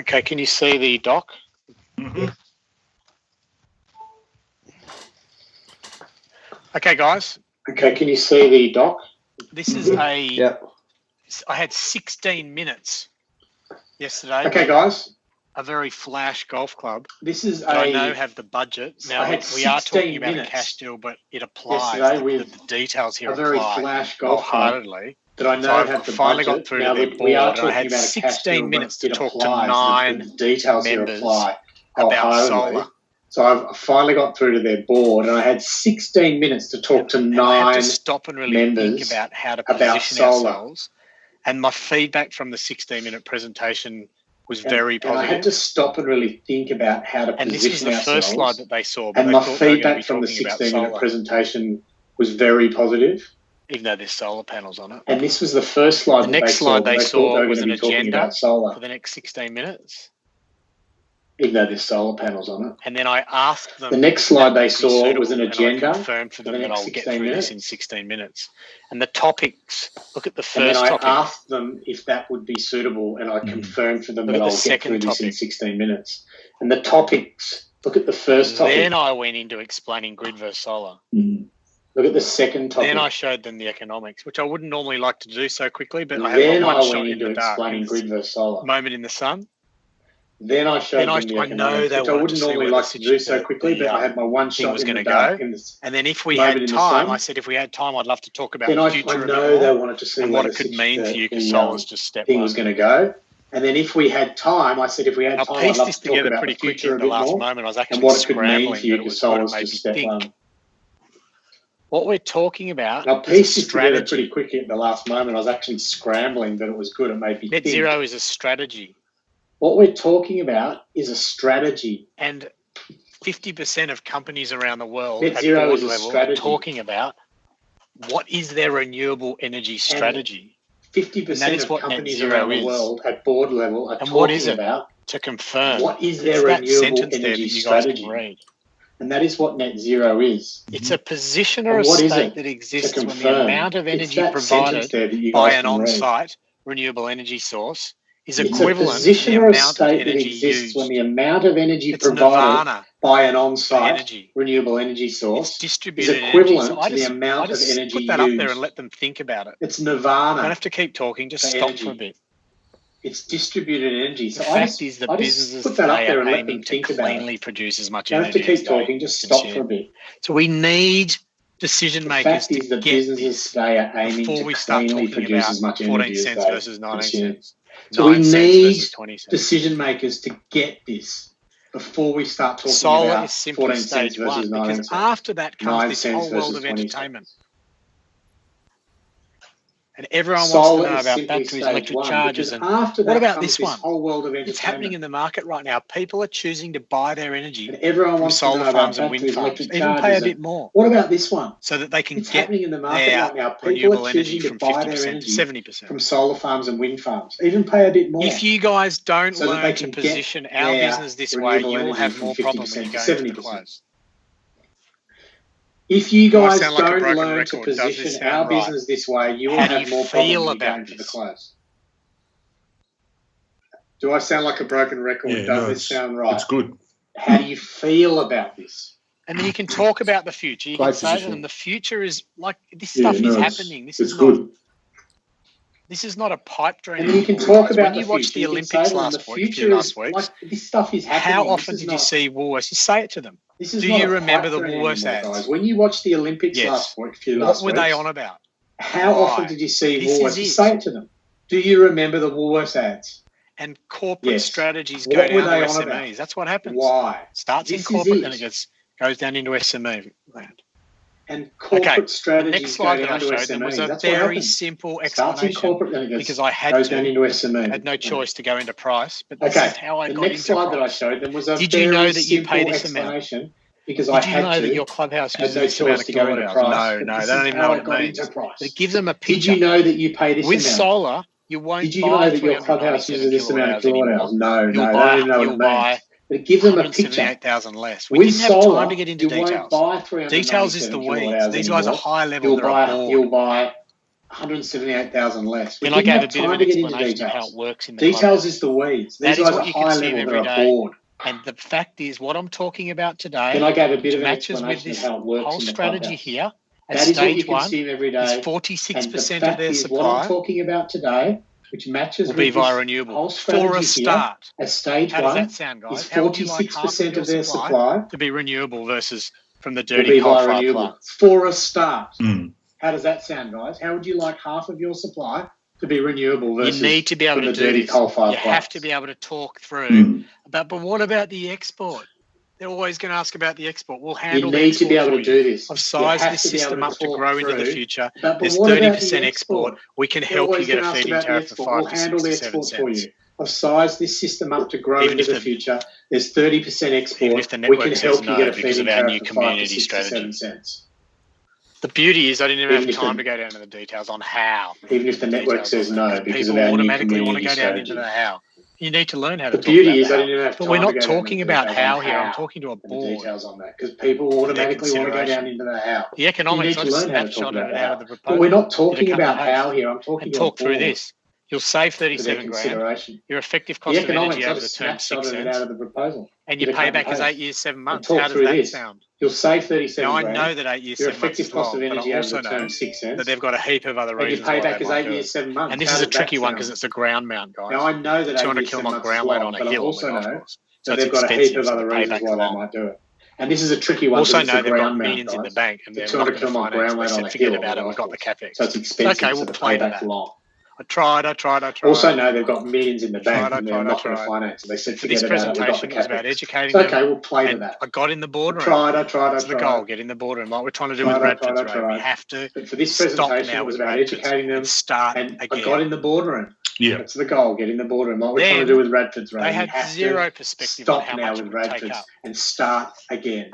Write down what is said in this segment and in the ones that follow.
Okay, can you see the dock? Mm-hmm. Okay, guys. Okay, can you see the dock? This is a... Yep. I had 16 minutes yesterday. Okay, guys. A very flash golf club. This is that I know have the budget. Now, we are talking about a cash deal, but it applies. The details here apply. A very flash golf wholeheartedly. That I know so have the finally budget. got through to their board, and I had 16 minutes to talk to 9 members about solar. So I've finally got through to their board, and I had 16 minutes to talk to 9 I had to stop and really think about how to position ourselves. And my feedback from the 16-minute presentation was very positive. And I had to stop and really think about how to position ourselves. And this was the first slide that they saw. And my feedback from the 16-minute presentation was very positive. Even though there's solar panels on it. And this was the first slide the next slide they saw was an agenda for the next 16 minutes. Even though there's solar panels on it. And then I asked them... The next slide they saw was an agenda. And I confirmed for them that I'll get through this in 16 minutes. And the topics, look at the first topic. And then I asked them if that would be suitable, and I confirmed for them that I'll get through this in 16 minutes. And the topics, look at the first topic. Then I went into explaining grid versus solar. Look at the second topic. Then I showed them the economics, which I wouldn't normally like to do so quickly, but I had one shot in the dark. Explaining grid versus solar. Moment in the sun. Then I showed them the economics, which I wouldn't normally like to do so quickly, but I had my one shot in the dark. And then if we had time, I said if we had time, I'd love to talk about the future I know they wanted to see and what it could mean for you, because solar's just step one. Was going to go. And then if we had time, I said if we had time, I'd love to talk about the future a bit more moment. I was actually and what it could mean for you, because solar's just step one. What we're talking about I pieced this together pretty quickly at the last moment. I was actually scrambling, but it was good. It made me think. Net zero is a strategy. What we're talking about is a strategy. And 50% of companies around the world at board level are talking about what is their renewable energy strategy. 50% of companies around the world at board level are talking about to confirm what is their renewable energy strategy. And that is what net zero is. It's a position or a state that exists when the amount of energy provided by an on-site renewable energy source is equivalent to the amount of energy used. When the amount of energy provided by an on-site renewable energy source is equivalent to the amount of energy used. Put that up there and let them think about it. It's nirvana. I don't have to keep talking. Just stop for a bit. It's distributed energy. So the fact is that businesses today are aiming to cleanly produce as much energy. Don't have to keep talking. Just stop for a bit. So we need decision makers to get businesses today are aiming before we start talking about 14 cents versus 19 cents. So we need decision makers to get this before we start talking about 14 cents versus 19 cents. Because after that comes this whole world of entertainment. And everyone wants to know about batteries, electric chargers, and what about this one? It's happening in the market right now. People are choosing to buy their energy from solar farms and wind farms, even pay a bit more. What about this one? So that they can get their renewable energy from 50% to 70%. From solar farms and wind farms, even pay a bit more. If you guys don't learn to position our business this way, you will have more problems when you go into the close. If you guys don't learn to position our business this way, you will have more problems when you go into the close. Do I sound like a broken record? Does this sound right? It's good. How do you feel about this? And then you can talk about the future. You can say to them, the future is like, this stuff is happening. This is good. This is not a pipe dream. And you can talk about when you watched the Olympics last week, this stuff is happening. How often did you see Woolworths? You say it to them. Do you remember the Woolworths ads? When you watched the Olympics last week, what were they on about? How often did you see Woolworths? You say it to them. Do you remember the Woolworths ads? And corporate strategies go down to SMEs. That's what happens. Why? Starts in corporate, then it goes down into SME land. And corporate strategies the next slide that I showed them was a very simple explanation because I had no choice to go into price, but this is how I got into price. The next slide that I showed them was a Did you know that you pay this amount? Because I had to. Did you know that your clubhouse uses this amount of kilowatt hours? No, they don't even know what it means. It gives them a picture. Did you know that you pay this amount? With solar, you won't buy. Did you know that your clubhouse uses this amount of kilowatt hours? No, they don't even know what it means. But it gives them a picture. 78,000 less. We didn't have time to get into details. Details is the weeds. These guys are high level. You'll buy 178,000 less. And I gave a bit of an explanation of how it works in the details is the weeds. These guys are high level, they're bored. And the fact is, what I'm talking about today, then I gave a bit of an matches with explanation this of how it works whole in the strategy clubhouse. here. At That is what you stage one, consume every day. is 46% of their supply. What I'm talking about today, which matches will be with via this renewable whole strategy for a start. At stage how one, does that sound, guys? is 46% of their supply to be renewable versus from the dirty coal-fired plants for a start. Mm. How does that sound, guys? How would you like half of your supply to be renewable versus you need to be able to do this. You have to be able to talk through. But what about the export? They're always going to ask about the export. We'll handle the export. You need to be able to do this. I've sized this system up to grow into the future. There's 30% export. We can help you get a feed-in tariff for 5 to 67 cents. I've sized this system up to grow into the future. There's 30% export. Even if the network says no because of our new community strategy. The beauty is I didn't even have time to go down into the details on how. Even if the network says no because of our new community strategy. People automatically want to go down into the how. You need to learn how to talk about how. The beauty is I didn't even have time. But we're not talking about how here. I'm talking to a board. Details on that because people automatically want to go down into the how. The economics, I just snapshotted it out of the proposal. But we're not talking about how here. I'm talking about talk through this. You'll save 37 grand. Your effective cost of energy over the term 6 cents. Out of the proposal. And your payback is 8 years, 7 months. How does that sound? You'll save 37 grand. Now I know that 8 years, 7 months is long, but I also know that they've got a heap of other reasons why they might do it. And this is a tricky one because it's a ground mount, guys. Now I know that 200 kilowatt ground mount on a hill. Also know that they've got a heap of other reasons why they might do it. And this is a tricky one. Also know they've got millions in the bank and they're not going to finance. They said forget about it. We've got the capex. So it's expensive. Okay, we'll play to that. I tried. Also know they've got millions in the bank and they're not going to finance it. They said forget about it. This presentation was about educating them. Okay, we'll play to that. I got in the boardroom. I tried. That's the goal, get in the boardroom. Like we're trying to do with Bradford's Road. We have to for this presentation, it was about educating them. Start and again. I got in the boardroom. Yeah. That's the goal, get in the boardroom. Like we're trying to do with Radford's Road. They had zero perspective on how much it would take up. And start again.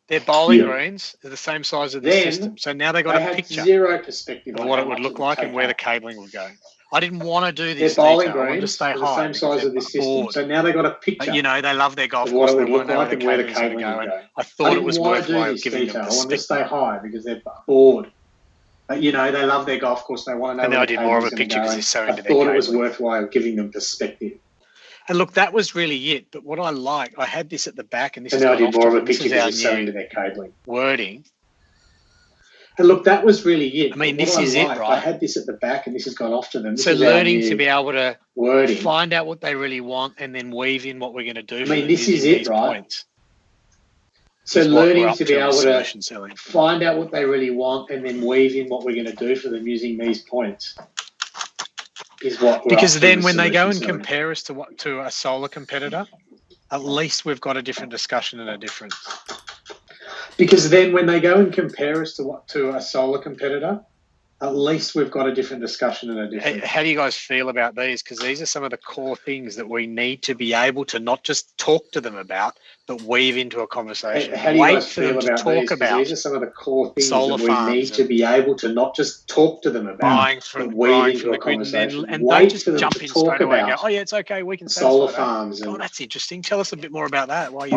Their bowling greens are the same size as the system. So now they've got a picture zero perspective of what it would look like and where the cabling would go. I didn't want to do this detail. I wanted to stay high. The same size of this system. So now they've got a picture. But, you know, they love their golf course. They want to know where the cabling is going to go. And I thought it was worthwhile giving them I wanted to stay high because they're bored. You know, they love their golf course. They want to know. And then I did more of a picture because they're so into their cabling. I thought it was worthwhile giving them perspective. And look, that was really it. But what I like, I had this at the back, and this is I did more of a picture because they're so into their cabling. Wording. And look, that was really it. I mean, this is it, right? I had this at the back, and this has gone off to them. So learning to be able to find out what they really want, and then weave in what we're going to do. I mean, this is it, right? So learning to be able to find out what they really want, and then weave in what we're going to do for them using these points. Is what because then when they go and compare us to a solar competitor, at least we've got a different discussion and a difference. Because then when they go and compare us to a solar competitor, at least we've got a different discussion and a different. How do you guys feel about these? Because these are some of the core things that we need to be able to not just talk to them about, but weave into a conversation. How do you guys feel about these? These are some of the core things that we need to be able to not just talk to them about, but weave into a conversation. And don't just jump in straight away and go, oh yeah, it's okay, we can solar farms. Oh, that's interesting. Tell us a bit more about that. Why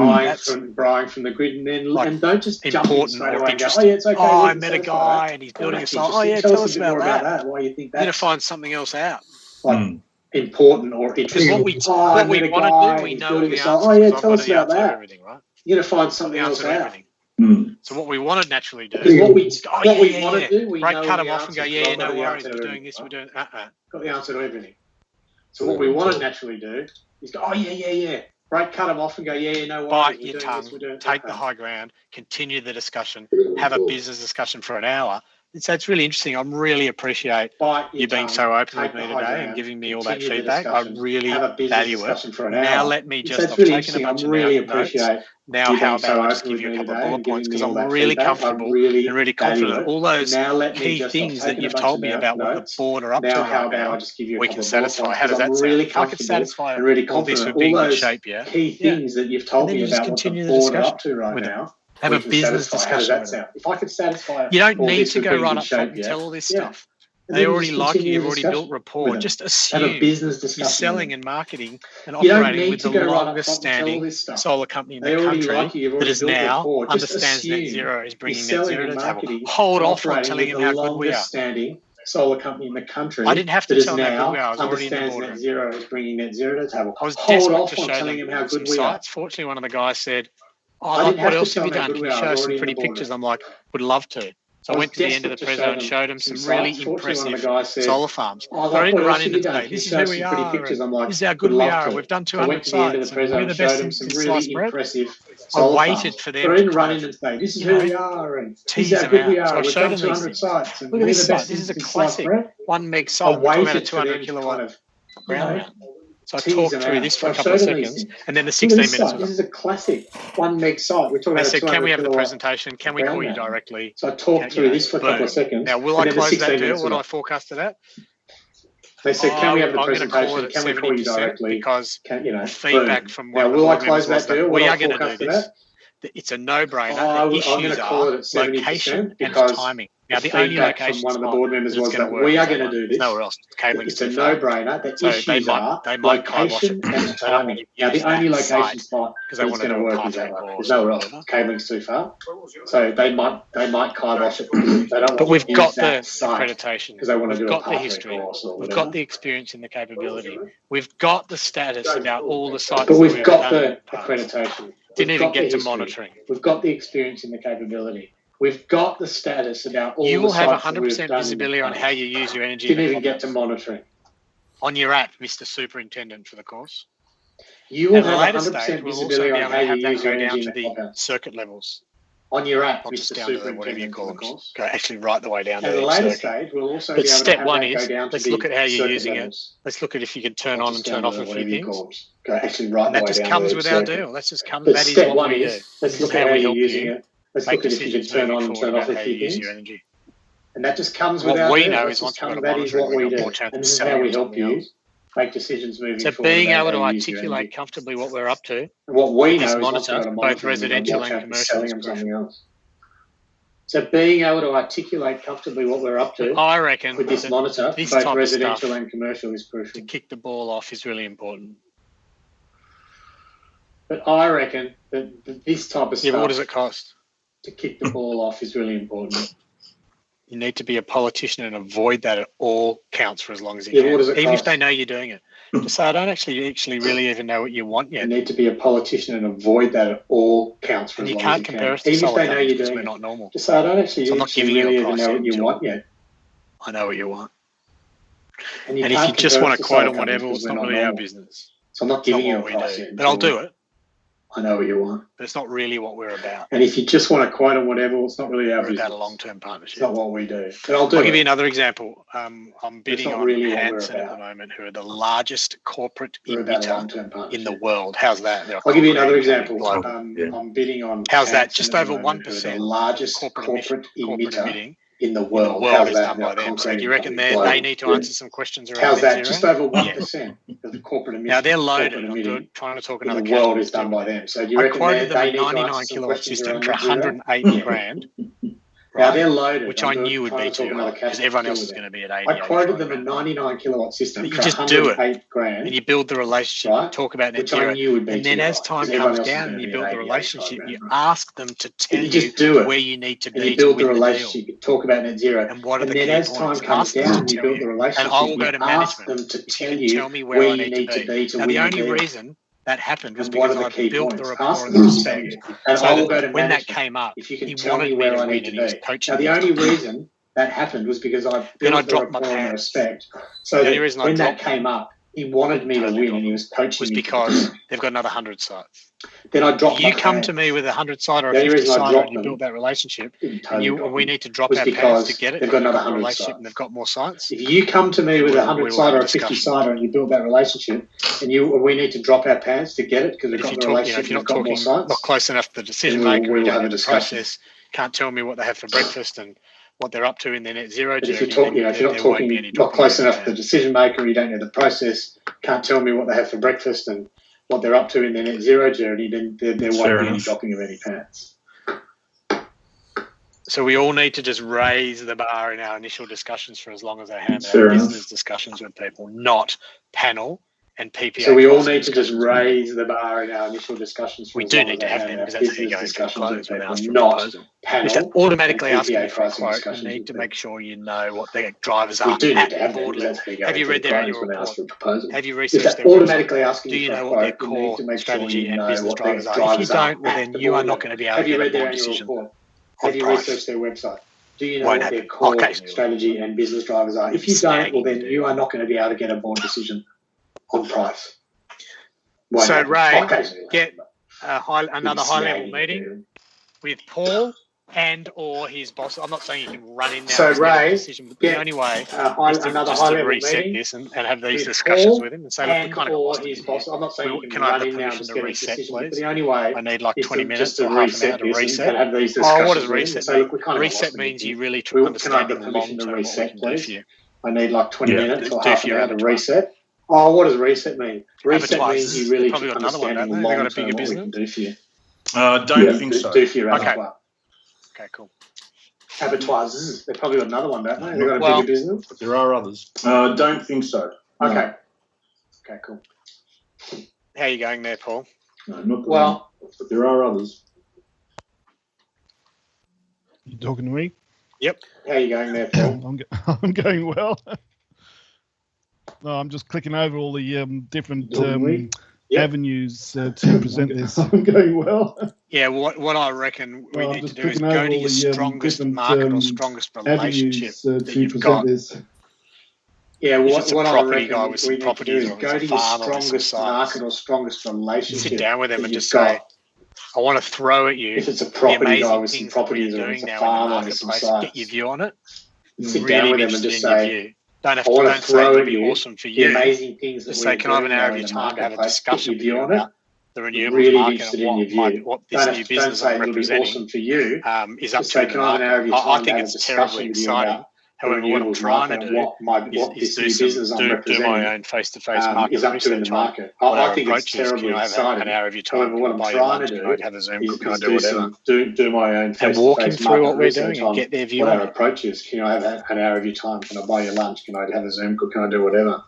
buying from the grid, and don't just jump in straight away and go, oh yeah, it's okay. Oh, I met a guy and he's building a solar. Oh yeah, tell us about that. Why you think that? You need to find something else out. Important or interesting. Because what we want to do, we know the answer. Oh yeah, tell us about that. Everything, right? You're going to find something else out. So what we want to naturally do is what we want to do, we know cut them off and go, no worries, we're doing this, we're doing Got the answer to everything. So what we want to naturally do is go, Right, cut them off and go, no worries. Bite your tongue, take the high ground, continue the discussion, have a business discussion for an hour. So it's really interesting. I really appreciate you being so open with me today and giving me all that feedback. I really value it. Now let me just, I've taken a bunch of notes. Now how about I just give you a couple of bullet points because I'm really comfortable and really confident. All those key things that you've told me about what the board are up to right now, we can satisfy. How does that sound? If I can satisfy all this would be in good shape, key things that you've told me about what the board are up to right now. Have a business discussion. If I could satisfy you don't need to go right up front and tell all this stuff. They already like you. You've already built rapport. Just assume have a business discussion. You're selling and marketing and operating with the longest standing solar company in the country that is now understands net zero, is bringing net zero to the table. Hold off on telling him how good we are. solar company in the country. I didn't have to tell them how good we are. I was already in the understands boardroom. net zero is bringing net zero to the table. I was Hold desperate off to on show telling them him how some good we are. sites. Fortunately, one of the guys said, I didn't have what else to have you tell done? him Can you how good we show are. us some pretty pictures? I'm like, would love to. So I went to the end of the preso and showed them some really impressive solar farms. So I didn't run in and say, this is who we are, this is how good we are. We've done 200 sites, and we're the best in sliced bread. I waited for them to run in and say, this is who we are, and tease them out. So I showed them these things. Sites, and look at this site. This is a classic 1 meg site. We're talking about a 200 kilowatt ground mount. So I talked through this for a couple of seconds, and then the 16 minutes was up. This is a classic 1 meg site. We're talking about they said, can we have the presentation? Can we call you directly? So I talked through this for a couple of seconds. Now, will I close that deal? What I forecasted at? They said, can we have the presentation? Can we call you directly? Because the feedback from one of the board members was that we are going to do this. It's a no-brainer. The issues are location and timing. Now, the only location one of the board members was that we are going to do this. Nowhere else. It's a no-brainer. The issues are location and timing. Now, the only location spot that's going to work is that one. There's nowhere else. Cabling's too far. So they might kibosh it. They don't but we've got the site accreditation. Because they want to do we've got the history. We've got the experience and the capability. We've got the status about all the sites. But we've got the accreditation. Didn't even get to monitoring. We've got the experience and the capability. We've got the status about all the sites. You will have 100% visibility on how you use your energy. Didn't even get to monitoring. On your app, Mr. Superintendent for the course. You will have 100% visibility on how you use your energy to the circuit levels. On your app, not just down to the, whatever you call them. Go actually right the way down to the later stage, we'll also be able step to one is, let's look at how you're using it. Let's look at if you can turn on and turn off a few things. Go actually right and that just comes with our deal. That just comes. That is what we do. Let's look at how you're using it. Let's look at if you can turn on and turn off a few things. And that just comes with our deal. What we know is once we've got a monitoring, we've got more chance of selling. And this is how we help you make decisions moving forward. So being able to articulate comfortably what we're up to. What we know is monitor both residential and commercial. So being able to articulate comfortably what we're up to, I reckon, with this monitor, both residential and commercial, is crucial. To kick the ball off is really important. But I reckon that this type of stuff. Yeah, what does it cost? To kick the ball off is really important. You need to be a politician and avoid that at all counts for as long as you can. What does it even cost? If they know you're doing it. Just say, I don't actually really even know what you want yet. You need to be a politician and avoid that at all counts for as long as you can. And you can't compare us to even if they know you're doing we're not normal. Just say, I don't actually, so I'm not giving really you a price even know what you want yet. I know what you want. And if you just want to quote on whatever, it's not really our business. So I'm not giving you a price yet. But I'll do it. I know what you want. But it's not really what we're about. And if you just want to quote on whatever, it's not really our business. We're about a long-term partnership. It's not what we do. But I'll do I'll give you another example. I'm bidding on really Hanson at the moment, who are the largest corporate emitter in the world. How's that? I'll give you another example. I'm bidding on How's that? Just over 1%. The largest corporate emitter in the world. How's is that? Done by them. So do you reckon they need to answer some questions around How's that? Just over 1% of the corporate emission. Now they're loaded. I'm trying to talk another. The world is done by them. So do you reckon I quoted them a 99 kilowatt system for 108 grand. Now they're loaded. Which I knew would be too high because everyone else is going to be at 80. I quoted them a 99 kilowatt system you for just do it, grand, and you build the relationship. Right? You talk about net which zero, I knew would be and then as time comes down and you build the relationship, you ask them to tell you where you need to be. And you build the relationship. You talk about net zero, and what are the then as time comes down, you build the relationship. And I will go to management them to tell me where I need to be. Now the only reason that happened was because I built the rapport and the respect. So that when that came up, he wanted me to win and he was coaching me. Now the only reason that happened was because I built the rapport and respect. So when that came up, he wanted me to win and he was coaching me. Was because they've got another 100 sites. Then I dropped You come to me with a 100 site or a 50 site and you build that relationship, and we need to drop our pants to get it. They've got another 100 relationship and they've got more sites. If you come to me with a 100 site or a 50 site and you build that relationship, and we need to drop our pants to get it because we've got the relationship. If you're not talking, not close enough to the decision maker, we don't have the process. Can't tell me what they have for breakfast and what they're up to in their net zero journey. If you're not talking, not close enough to the decision maker, you don't know the process, can't tell me what they have for breakfast and what they're up to in their net zero journey, then there won't be any dropping of any pants. So we all need to just raise the bar in our initial discussions for as long as I have our business discussions with people, not panel and PPA. So we all need to just raise the bar in our initial discussions. We do need to have them because that's how you go into a close when asked for a proposal. If they're automatically asking you for a quote, you need to make sure you know what their drivers are. We do need to have them. Have you read their annual report? Have you researched their automatically asking do you know what their core strategy and business drivers are? If you don't, well, then you are not going to be able to get a board decision. Have you researched their website? Do you know what their core strategy and business drivers are? If you don't, well, then you are not going to be able to get a board decision on price. So, Ray, get another high-level meeting with Paul and or his boss. I'm not saying you can run in now. So, Ray, decision, but the only way is to reset this and have these discussions with him and say, look, we kind of got lost his boss. I'm not saying can I have the permission to reset, please? The only way I need like 20 minutes or half an hour to reset. Oh, what does reset mean? Reset means you really understand the long-term what we can do for you. I need like 20 minutes or half an hour to reset. Oh, what does reset mean? Reset means you really probably got another one, don't they? They got a bigger business. Do for you. Don't think so. Do for your abattoir. Okay, cool. Abattoirs. They've probably got another one, don't they? They've got a bigger business. But there are others. Don't think so. Okay. No. Okay, cool. How are you going there, Paul? No, not well. But there are others. You talking to me? Yep. How are you going there, Paul? I'm going well. No, I'm just clicking over all the different avenues to present this. I'm going well. Yeah, what I reckon we need to do is go to your strongest market or strongest relationship that you've got. Yeah, what I reckon we need to do is go to your strongest market or strongest relationship. Sit down with them and just say, I want to throw at you if it's a property guy with some properties or it's a farm or some sites. Get your view on it. Sit down with them and just say, don't have to say it would be awesome for you. The amazing things that just say, can I have an hour of your time to have a discussion with you about the renewables really market and what this new business I'm representing awesome for you. Is up to the market. I think it's terribly exciting. However, what I'm trying to do is do my own face-to-face market research on what our approach is. Can I have an hour of your time? Can I buy you lunch? Can I have a Zoom call? Can I do whatever? Do my own and walk him through what we're doing and get their view on what our approach is. Can I have an hour of your time? Can I buy you lunch? Can I have a Zoom call? Can I do whatever?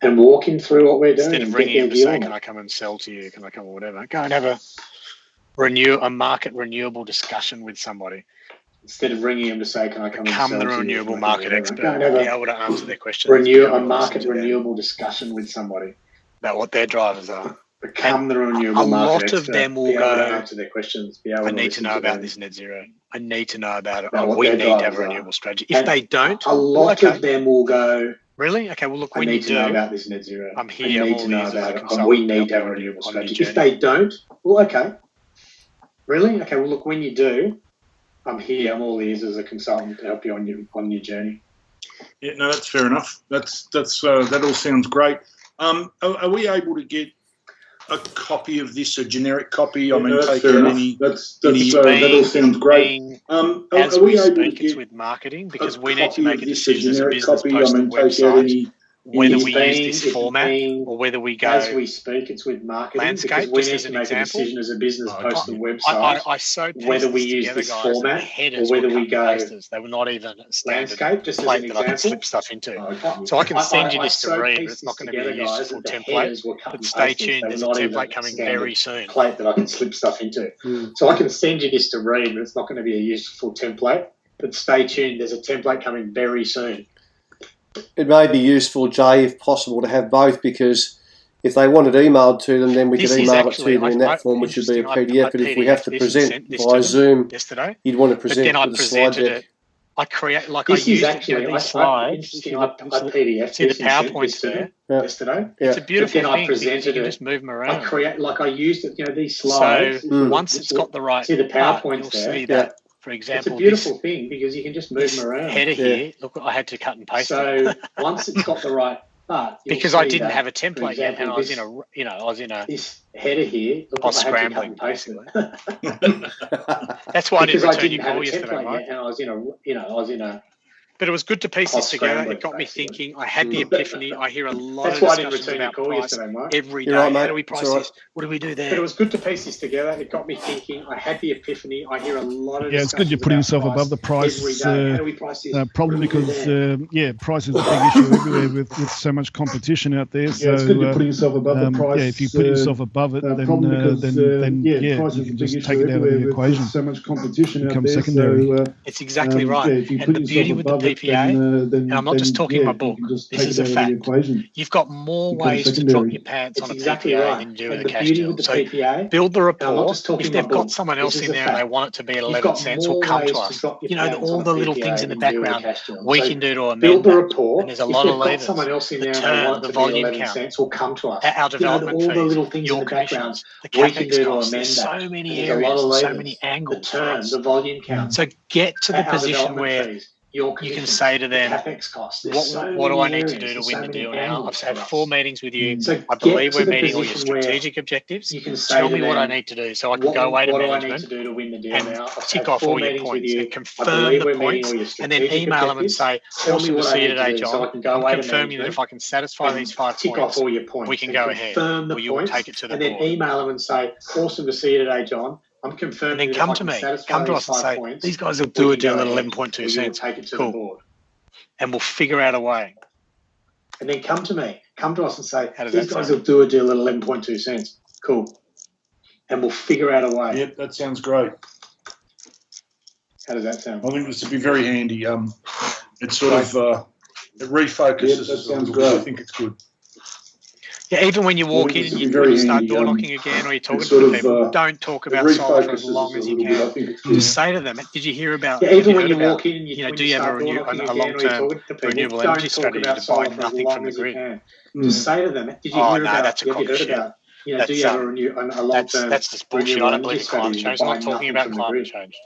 And walk him through what we're doing. Instead of ringing him to say, can I come and sell to you? Can I come or whatever? Go and have a market renewable discussion with somebody. Instead of ringing him to say, can I come and sell the renewable market expert and be able to answer their questions. Renewable discussion with somebody. About what their drivers are. Become the renewable market expert. A lot of them will go, answer their questions. I need to know about this net zero. I need to know about it. We need to have a renewable strategy. If they don't, a lot of them will go, really? Okay, well, look, when you do, know about this net zero. I'm here. I need to know about it. We need to have a renewable strategy. If they don't, well, okay. Really? Okay, well, look, when you do, I'm here. I'm all ears as a consultant to help you on your journey. Yeah, no, that's fair enough. That all sounds great. Are we able to get a copy of this, a generic copy? Yeah, I mean, take out any. That all sounds great. As we speak, it's with marketing because we need to make a decision as a business post the website. Whether we use this format or whether we go as we speak, it's with marketing landscape. We need to make a decision as a business post the website. I so whether we use this format or whether we go posters. They were not even a standard landscape, just plate as an that I can slip stuff into. So I can send you this to read, but it's not going to be a useful template. But stay tuned. There's a template coming very soon. Plate that I can slip stuff into. So I can send you this to read, but it's not going to be a useful template. But stay tuned. There's a template coming very soon. It may be useful, Jay, if possible, to have both, because if they wanted emailed to them, then we could email it to them in that form, which would be a PDF. But if we have to present via Zoom, you'd want to present with a slide deck. I create like this I used these slides. I PDF. See the PowerPoints there yesterday. It's a beautiful thing. I presented you can just move them around. I used it. These slides. So once it's got the right, see the PowerPoints you'll see that. For example, it's a beautiful thing because you can just move them around. Header here, look, I had to cut and paste it. So once it's got the right part, because I didn't have a template yet, and I was in a this header here. I was scrambling basically. That's why I didn't return your call yesterday, right? And I was in a But it was good to piece this together. It got me thinking. I had the epiphany. I hear a lot of discussions about price every day. How do we price this? What do we do there? But it was good to piece this together. It got me thinking. I had the epiphany. I hear a lot of it's good you're putting yourself above the price problem because price is a big issue everywhere with so much competition out there. So it's good you're putting yourself above the price. If you put yourself above it, then you can just take it out of the equation. So much competition out there. Secondary. So, it's exactly right. And the beauty with the PPA, and I'm not just talking my book, this is a fact. You've got more ways to drop your pants on a PPA than you do with a cash deal. So build the rapport. If they've got someone else in there and they want it to be at 11 cents, will come to us. All the little things in the background we can do to amend that. And there's a lot of levers. The turn, the volume count, will come to us. Our development fees, your commissions, the capex costs. There's so many areas, so many angles. The volume count. So get to the position where you can say to them, what do I need to do to win the deal now? I've had 4 meetings with you. I believe we're meeting all your strategic objectives. Tell me what I need to do so I can go away to management and tick off all your points and confirm the points and then email them and say, awesome to see you today, John. I'm confirming that if I can satisfy these 5 points, we can go ahead or you will take it to the board. And then email them and say, awesome to see you today, John. I'm confirming. And then come to me, come to us and say, these guys will do a deal at 11.2 cents. Take it to cool. the board. And we'll figure out a way. And then come to me, come to us and say, these guys will do a deal at 11.2 cents. Cool. And we'll figure out a way. Yep, that sounds great. How does that sound? I think this would be very handy. It sort of it refocuses. That sounds great. I think it's good. Yeah, even when you walk in and you start door knocking again or you're talking to people, don't talk about solar for as long as you can. Just say to them, did you hear about... Yeah, even when you walk in and do you have a long-term renewable energy strategy to buy nothing from the grid? Just say to them, did you hear about... that's a crock of shit. Do you have a long-term... That's just bullshit. I don't believe in climate change. I'm not talking about climate change.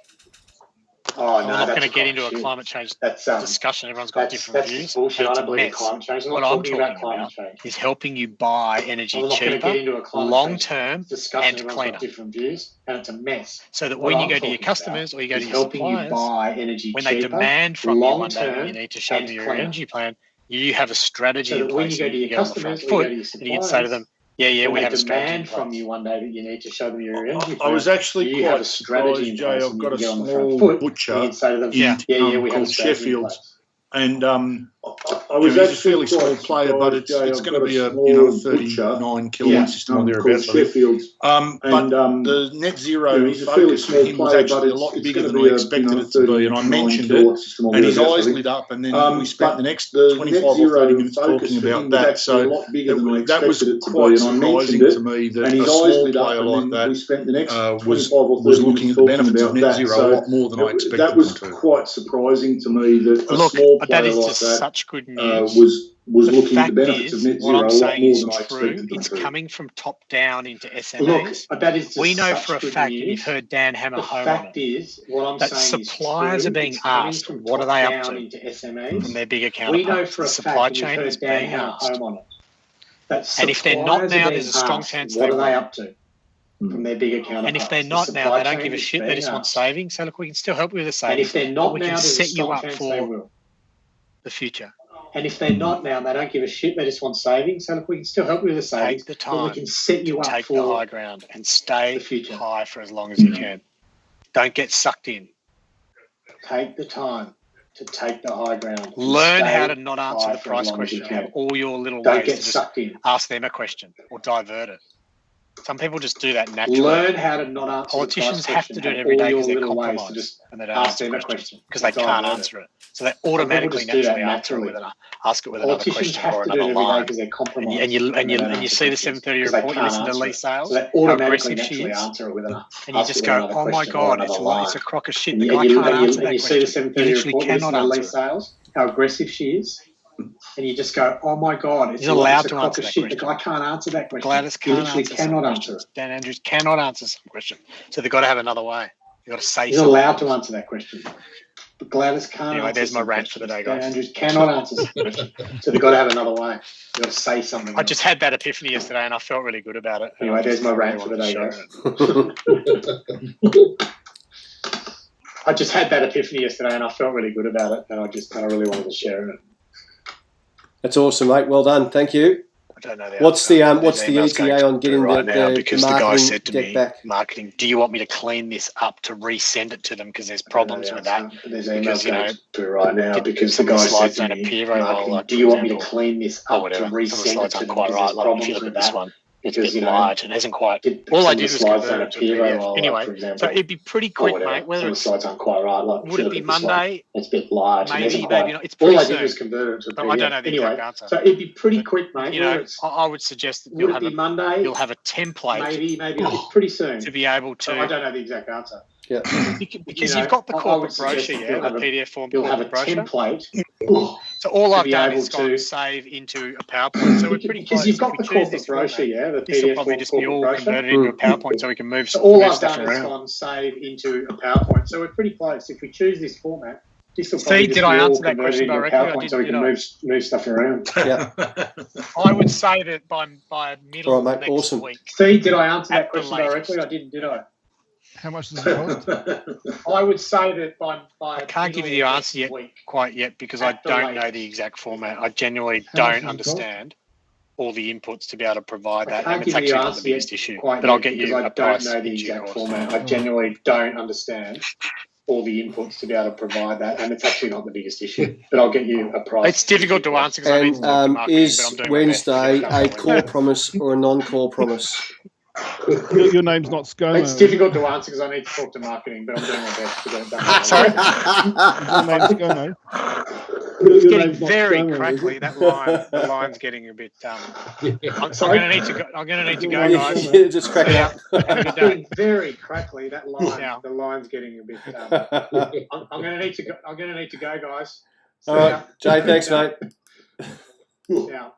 I'm not going to get into a climate change discussion. Everyone's got different views. Bullshit. I don't believe in climate change. What I'm talking about is helping you buy energy cheaper, long-term, and cleaner. Different views, and it's a mess. So that when you go to your customers or you go to your suppliers, when they demand from you one day, you need to show them your energy plan. You have a strategy in place. When you go to your customers or you go to your suppliers, and you can say to them, yeah, we have a strategy from you one day that you need to show them your energy plan. I was actually quite surprised, Jay. I've got a small butcher in called Sheffield, and I was actually a fairly small player, but it's going to be a 39 kilowatt system or thereabouts. But the net zero focus for him was actually a lot bigger than I expected it to be, and I mentioned it, and his eyes lit up, and then we spent the next 25 or 30 minutes talking about that. So that was quite surprising to me that a small player like that was looking at the benefits of net zero a lot more than I expected. That was quite surprising to me that a small player like that good news. Was looking at the benefits of net zero a lot more than I expected. It's coming from top down into SMEs. We know for a fact, and you've heard Dan hammer home on it, that suppliers are being asked, what are they up to from their bigger counterparts. The supply chain is being asked. And if they're not now, there's a strong chance they will. What are they up to from their bigger counterparts? And if they're not now, they don't give a shit. They just want savings. So look, we can still help you with the savings. And if they're not we now, can set you up for the future. And if they're not now and they don't give a shit, they just want savings. So look, we can still help you with the savings. Take the time. We can set you up take for the high ground and stay high for as long as you can. Don't get sucked in. Take the time to take the high ground. Learn how to not answer the price question. Have all your little ways to just ask them a question or divert it. Some people just do that naturally. Learn how to not answer. Politicians have to do it every day because they're compromised and they don't answer the question because they can't answer it. So they automatically, naturally answer it with ask it with another question or another line. And you see the 7:30 report. You listen to Lee Sales, how aggressive she is, and you just go, "Oh my God, it's a crock of shit." The guy can't answer that question. He literally cannot answer it. How aggressive she is. And you just go, oh my God, it's allowed to answer that question. The guy can't answer that question. Gladys cannot answer it. Dan Andrews cannot answer some question. So they've got to have another way. You've got to say something. He's allowed to answer that question. But Gladys can't anyway, answer there's my rant for the day, guys. Dan Andrews cannot answer some question. So they've got to have another way. You've got to say something. I just had that epiphany yesterday and I felt really good about it. Anyway, there's my rant for the day, guys. I just had that epiphany yesterday, and I felt really good about it, and I just kind of really wanted to share it. That's awesome, mate. Well done. Thank you. I don't know. What's the ETA on getting right now? Because the guy said to me, back? marketing, do you want me to clean this up to resend it to them? Because there's problems with that. There's emails going through right now because the guy said to me, marketing, do you want me to clean this up to resend it to them? Quite right. Like if you look at this one, it's a bit large. It hasn't quite. All I did was convert it to PDF. Anyway, so it'd be pretty quick, mate. Whether it's slides aren't quite right. Like, would it be Monday? It's a bit large. Maybe not. It's pretty all I soon. did was convert it to a PDF. I don't know the exact answer. So it'd be pretty quick, mate. You know, I would suggest that you'll have Monday. You'll have a template. Maybe it's pretty soon to be able to. I don't know the exact answer. Yeah, because you've got the corporate brochure, the PDF form. You'll have a template. So all I've done is gone save into a PowerPoint. So we're pretty close. Because you've got the corporate brochure, the PDF form. This will probably just be all converted into a PowerPoint, so we can move. All I've done is gone save into a PowerPoint. So we're pretty close. If we choose this format, this will probably did I answer that question directly? So we can move stuff around. Yeah. I would save it by middle of next week. Steve, did I answer that question directly? I didn't, did I? How much does it cost? I would say that by I can't give you the answer quite yet because I don't know the exact format. I genuinely don't understand all the inputs to be able to provide that, and it's actually not the biggest issue. But I'll get you a price. I don't know the exact format. I genuinely don't understand all the inputs to be able to provide that, and it's actually not the biggest issue. But I'll get you a price. It's difficult to answer because I need to talk to marketing, is but I'm doing Wednesday a core promise or a non-core promise? Your name's not ScoMo. It's difficult to answer because I need to talk to marketing, but I'm doing my best to get it done. Sorry? Your name's ScoMo. It's getting very crackly. The line's getting a bit. I'm going to need to go, guys. Just crack it up. It's getting very crackly. That line, the line's getting a bit. I'm going to need to go. I'm going to need to go, guys. All right, Jay. Thanks, mate. Yeah.